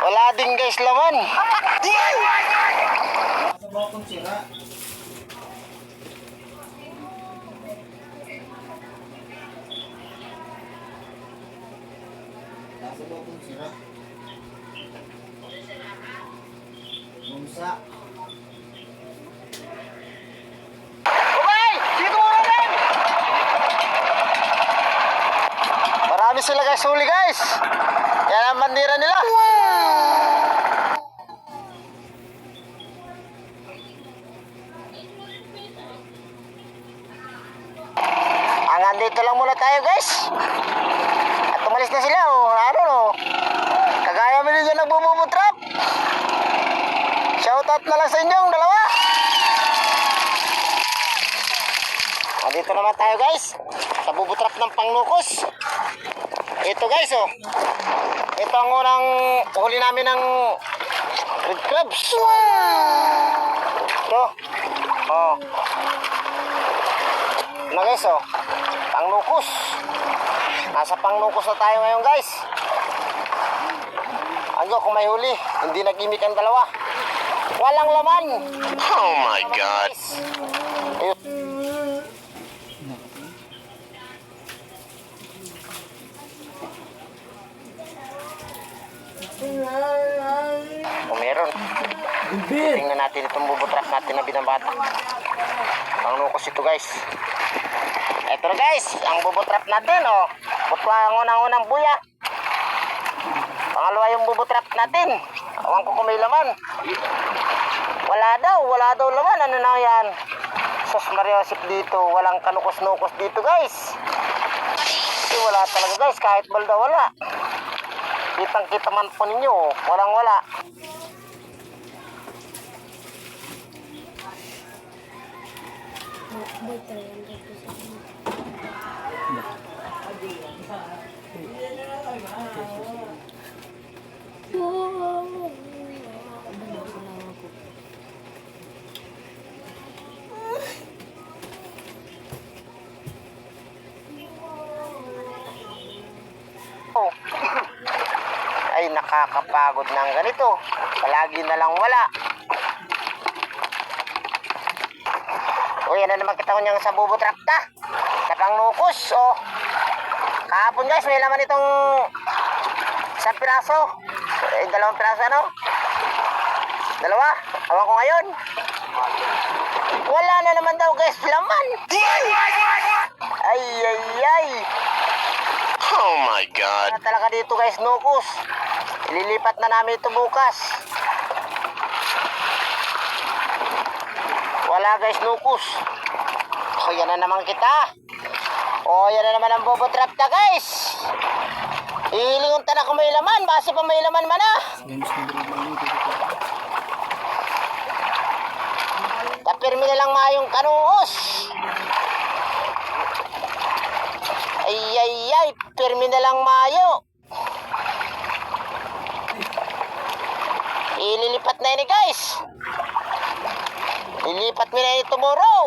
Wala din guys laman. Sa bakong sira. Nasa bakong sira. Bumsa. Okay, dito muna din. Marami sila guys, huli guys. Yan ang bandera nila. Hanggang dito lang muna tayo guys. At umalis na sila oh. Ano no? Kagaya mo din dyan nagbububutrap. Shoutout na lang sa inyong dalawa. Dito naman tayo guys. Sa bubutrap ng pangnukos. Ito guys oh. Ito ang unang huli namin ng red crabs. Ito. Oh. Na guys oh. Pangnukos. Nasa pangnukos na tayo ngayon guys. Ano kung may huli. Hindi nag-imik ang dalawa. Walang laman. Oh my God. Ayun. Kung meron. Tingnan natin itong bubutrap natin na binabata. Pangnukos ito guys. Ito na guys, ang bubutrap natin oh. Butwa ang unang-unang buya. Pangalawa yung bubutrap natin. Awan ko kung may laman. Wala daw laman. Ano na yan? Sus Mariosip dito. Walang kanukos-nukos dito guys. Kasi wala talaga guys. Kahit balda wala. Kitang-kita man po ninyo. Walang-wala. Oh. Ay nakakapagod ng ganito. Palagi na lang wala. O yan na naman kita ko niyang sa bubutrap ta. Sa pangnukos. Oh. Kahapon guys may laman itong isang piraso. Dalawang piraso ano? Dalawa. Awan ko ngayon. Wala na naman daw guys laman. Ay. Oh my God. Wala talaga dito guys nukos. Ililipat na namin ito bukas. Wala guys nukos. O yan na naman kita. O yan na naman ang bubutrap na guys. Ihilingon ta na kung may laman. Base pa may laman man ah. Tapirmi na lang mayong kanuos. Ay, pirmi na lang mayo. Ililipat na ini guys. Ilipat mo na ini tomorrow.